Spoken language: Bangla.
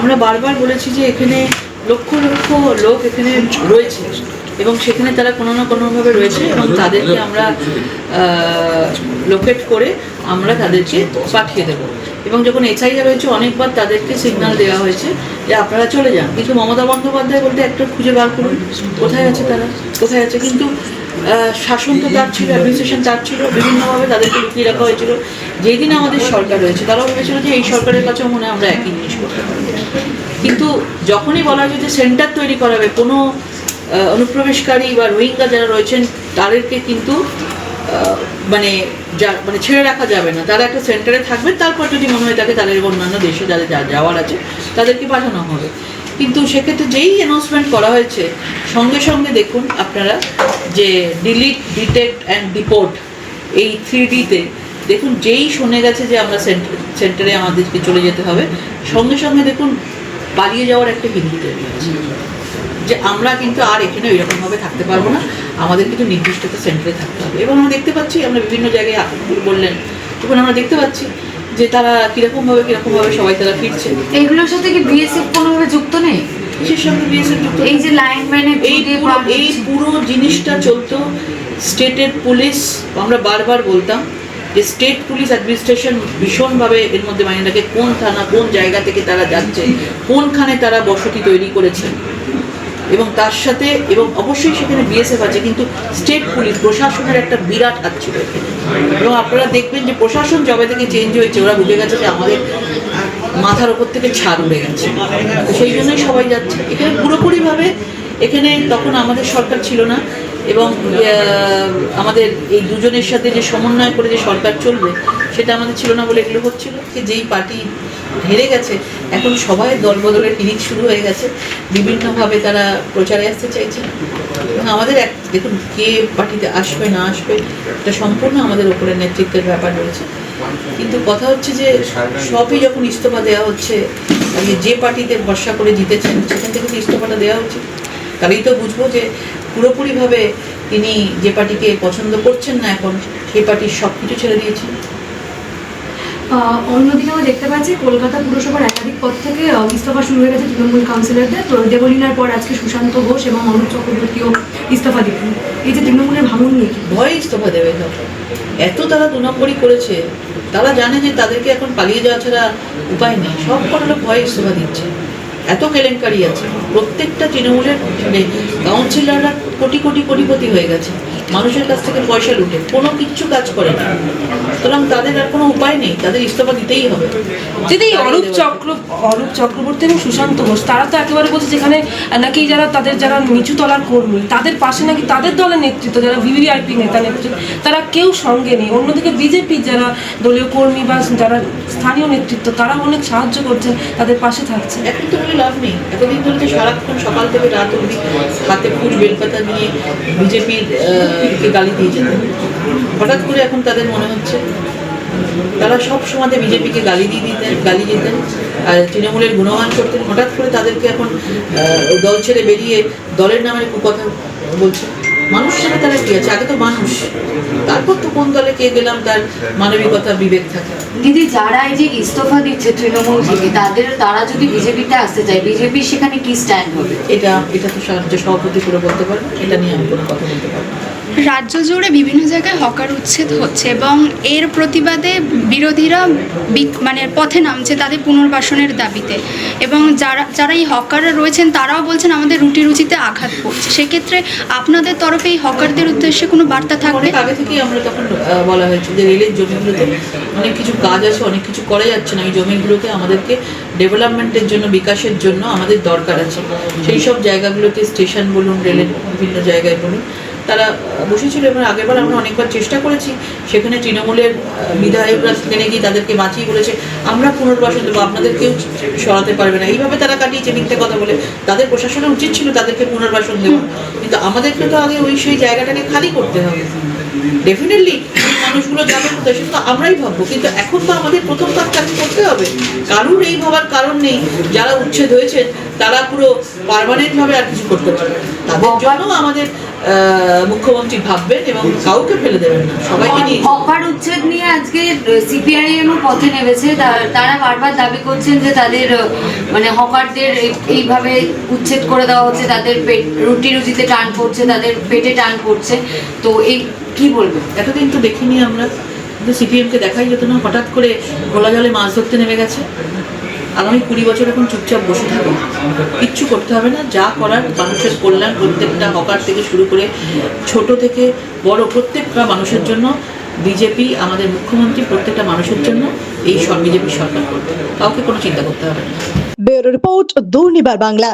আমরা বারবার বলেছি যে এখানে লক্ষ লক্ষ লোক এখানে রয়েছে এবং সেখানে তারা কোনো না কোনোভাবে রয়েছে এবং তাদেরকে আমরা লোকেট করে আমরা তাদেরকে পাঠিয়ে দেবো। এবং যখন এসআইআর হয়েছে অনেকবার তাদেরকে সিগন্যাল দেওয়া হয়েছে যে আপনারা চলে যান, কিন্তু মমতা বন্দ্যোপাধ্যায় বলতে একটা খুঁজে বার করুন কোথায় আছে তারা, কোথায় আছে। কিন্তু শাসন তো তার ছিল, অ্যাডমিনিস্ট্রেশন তার ছিল, বিভিন্নভাবে তাদেরকে লুকিয়ে রাখা হয়েছিল। যেই দিন আমাদের সরকার রয়েছে তারাও ভেবেছিল যে এই সরকারের কাছেও মনে হয় আমরা একই জিনিস করতে পারবো। কিন্তু যখনই বলা হয়েছে যে সেন্টার তৈরি করা হবে, কোনো অনুপ্রবেশকারী বা রোহিঙ্গা যারা রয়েছেন তাদেরকে কিন্তু মানে ছেড়ে রাখা যাবে না, তারা একটা সেন্টারে থাকবে, তারপর যদি মনে হয় থাকে তাদের অন্যান্য দেশে যাদের যাওয়ার আছে তাদেরকে পাঠানো হবে। কিন্তু সেক্ষেত্রে যেই অ্যানাউন্সমেন্ট করা হয়েছে সঙ্গে সঙ্গে দেখুন আপনারা যে ডিলিট, ডিটেক্ট অ্যান্ড ডিপোর্ট এই 3Dতে দেখুন, যেই শুনে গেছে যে আমরা সেন্টারে আমাদেরকে চলে যেতে হবে, সঙ্গে সঙ্গে দেখুন পালিয়ে যাওয়ার একটা হিন্দিতে আছে যে আমরা কিন্তু আর এখানে ওইরকমভাবে থাকতে পারবো না, আমাদের কিন্তু নির্দিষ্ট একটা সেন্টারে থাকতে হবে। এবং আমরা দেখতে পাচ্ছি, আমরা বিভিন্ন জায়গায় বললেন তখন আমরা দেখতে পাচ্ছি যে তারা কীরকমভাবে সবাই তারা ফিরছে। এইগুলোর সাথে কি বিএসএফ কোনোভাবে যুক্ত নেই? কিসের সঙ্গে বিএসএফ যুক্ত? এই যে লাইনম্যানের এই পুরো জিনিসটা চলতো স্টেটের পুলিশ। আমরা বারবার বলতাম যে স্টেট পুলিশ অ্যাডমিনিস্ট্রেশন ভীষণভাবে এর মধ্যে মাইনে রাখে, কোন থানা কোন জায়গা থেকে তারা যাচ্ছে, কোনখানে তারা বসতি তৈরি করেছে, এবং তার সাথে এবং অবশ্যই সেখানে বিএসএফ আছে, কিন্তু স্টেট পুলিশ প্রশাসনের একটা বিরাট হাত ছিল এখানে। এবং আপনারা দেখবেন যে প্রশাসন যবে থেকে চেঞ্জ হয়েছে ওরা বুঝে গেছে যে আমাদের মাথার ওপর থেকে ছাদ উড়ে গেছে, তো সেই জন্যই সবাই যাচ্ছে এখানে পুরোপুরিভাবে। এখানে তখন আমাদের সরকার ছিল না এবং আমাদের এই দুজনের সাথে যে সমন্বয় করে যে সরকার চলবে সেটা আমাদের ছিল না বলে এগুলো হচ্ছিল। যেই পার্টি হেরে গেছে এখন সবাই দলবদলের পিরিচ শুরু হয়ে গেছে, বিভিন্নভাবে তারা প্রচারে আসতে চাইছে। এবং আমাদের দেখুন কে পার্টিতে আসবে না আসবে এটা সম্পূর্ণ আমাদের উপরে নেতৃত্বের ব্যাপার রয়েছে। কিন্তু কথা হচ্ছে যে সবই যখন ইস্তফা দেওয়া হচ্ছে, যে পার্টিতে ভরসা করে জিতেছেন সেখান থেকে তো ইস্তফাটা দেওয়া উচিত। তাহলেই তো বুঝবো যে পুরোপুরিভাবে তিনি যে পার্টিকে পছন্দ করছেন না এখন, সেই পার্টির সব কিছু ছেড়ে দিয়েছেন। অন্যদিকে আমরা দেখতে পাচ্ছি কলকাতা পুরসভার একাধিক পদ থেকে ইস্তফা শুরু হয়ে গেছে তৃণমূল কাউন্সিলরদের। তো দেবলীনার পর আজকে সুশান্ত ঘোষ এবং অনুপ চক্রবর্তীও ইস্তফা দিলেন। এই যে তৃণমূলের ভাঙন নিয়ে ভয় ইস্তফা দেবে, এত তারা 2 নম্বরই করেছে, তারা জানে যে তাদেরকে এখন পালিয়ে যাওয়া ছাড়া উপায় নেই, সব কটা লোক ভয় ইস্তফা দিচ্ছে। এত কেলেঙ্কারি আছে, প্রত্যেকটা তৃণমূলের কাউন্সিলররা কোটি কোটি কোটিপতি হয়ে গেছে, মানুষের কাছ থেকে পয়সা লুটে কোনো কিচ্ছু কাজ করে না, সুতরাং তাদের আর কোনো উপায় নেই, তাদের ইস্তফা দিতেই হবে। যদি অরূপ চক্রবর্তী এবং সুশান্ত ঘোষ তারা তো একেবারে বলছে যেখানে নাকি যারা নিচু তলার কর্মী তাদের পাশে নাকি তাদের দলের নেতৃত্ব, যারা ভিভিআইপি নেতা নেতৃত্ব তারা কেউ সঙ্গে নেই। অন্যদিকে বিজেপির যারা দলীয় কর্মী বা যারা স্থানীয় নেতৃত্ব তারা অনেক সাহায্য করছেন, তাদের পাশে থাকছে। এখন তো বলে লাভ নেই, এতদিন ধরে তো সারাক্ষণ সকাল থেকে রাত অবধি হাতে ফুল বেলপাতা নিয়ে বিজেপির গালি দিয়ে যেতেন। হঠাৎ করে এখন তাদের মনে হচ্ছে তারা সব সময় বিজেপিকে গালি যেতেন আর তৃণমূলের গুণগান করতেন, হঠাৎ করে তাদেরকে এখন দল ছেড়ে বেরিয়ে দলের নামে কুকথা বলছে। মানুষ হিসেবে তারা কি আছে, আগে তো মানুষ, তারপর তো কোন দলে কে গেলাম তার মানবিকতা বিবেক থাকে। দিদি যারা এই যে ইস্তফা দিচ্ছে তৃণমূল থেকে তারা যদি বিজেপিতে আসতে চায়, বিজেপি সেখানে কি স্ট্যান্ড হবে? এটা তো রাজ্য সভাপতি করে বলতে পারবেন, এটা নিয়ে আমি কোনো কথা বলতে পারবো না। রাজ্য জুড়ে বিভিন্ন জায়গায় হকার উচ্ছেদ হচ্ছে এবং এর প্রতিবাদে বিরোধীরা পথে নামছে তাদের পুনর্বাসনের দাবিতে, এবং যারা এই হকাররা রয়েছেন তারাও বলছেন আমাদের রুটি রুচিতে আঘাত পড়ছে। সেক্ষেত্রে আপনাদের তরফে এই হকারদের উদ্দেশ্যে কোনো বার্তা থাকবে? আগে থেকেই আমরা তখন বলা হয়েছে যে রেলের জমিগুলোতে অনেক কিছু কাজ আছে, অনেক কিছু করা যাচ্ছে না, এই জমিগুলোতে আমাদেরকে ডেভেলপমেন্টের জন্য, বিকাশের জন্য আমাদের দরকার আছে। সেই সব জায়গাগুলোতে স্টেশন বলুন, রেলের বিভিন্ন জায়গায় বলুন, তারা বসেছিল। এবং আগেরবার আমরা অনেকবার চেষ্টা করেছি, সেখানে তৃণমূলের বিধায়করা সেখানে গিয়ে তাদেরকে বাঁচিয়ে বলেছে আমরা পুনর্বাসন দেবো, আপনাদের কেউ সরাতে পারবে না, এইভাবে তারা কাটিয়েছে মিথ্যে কথা বলে। তাদের প্রশাসনের উচিত ছিল তাদেরকে পুনর্বাসন দেওয়া, কিন্তু আমাদেরকে তো আগে সেই জায়গাটাকে খালি করতে হবে। ডেফিনেটলি মানুষগুলো যাবে কোথায় সেটা তো আমরাই ভাববো, কিন্তু এখন তো আমাদের প্রথম কাজটা করতে হবে। কারুর এই ভাবার কারণ নেই, যারা উচ্ছেদ হয়েছে তারা পুরো পার্মানেন্টভাবে আর কিছু করতে পারবে, তাদের জন্য আমাদের মুখ্যমন্ত্রী ভাববেন এবং কাউকে ফেলে দেবেন না, সবাইকে নিয়ে। হকার উচ্ছেদ নিয়ে আজকে সিপিআইএমও পথে নেমেছে, তারা বারবার দাবি করছেন যে তাদের মানে হকারদের এইভাবে উচ্ছেদ করে দেওয়া হচ্ছে, তাদের রুটি রুজিতে টান পড়ছে, তাদের পেটে টান পড়ছে। তো এই কি বলবো, এতদিন তো দেখিনি আমরা, কিন্তু সিপিএমকে দেখাই যেত না, হঠাৎ করে খোলা জলে মাছ ধরতে নেমে গেছে। আগামী 20 বছর এখন চুপচাপ বসে থাকো, কিচ্ছু করতে হবে না, যা করার মানুষের কল্যাণ, প্রত্যেকটা হকার থেকে শুরু করে ছোট থেকে বড় প্রত্যেকটা মানুষের জন্য বিজেপি, আমাদের মুখ্যমন্ত্রী প্রত্যেকটা মানুষের জন্য এই বিজেপি সরকার করবে, কাউকে কোনো চিন্তা করতে হবে না। Bureau report, Durnibar Bangla.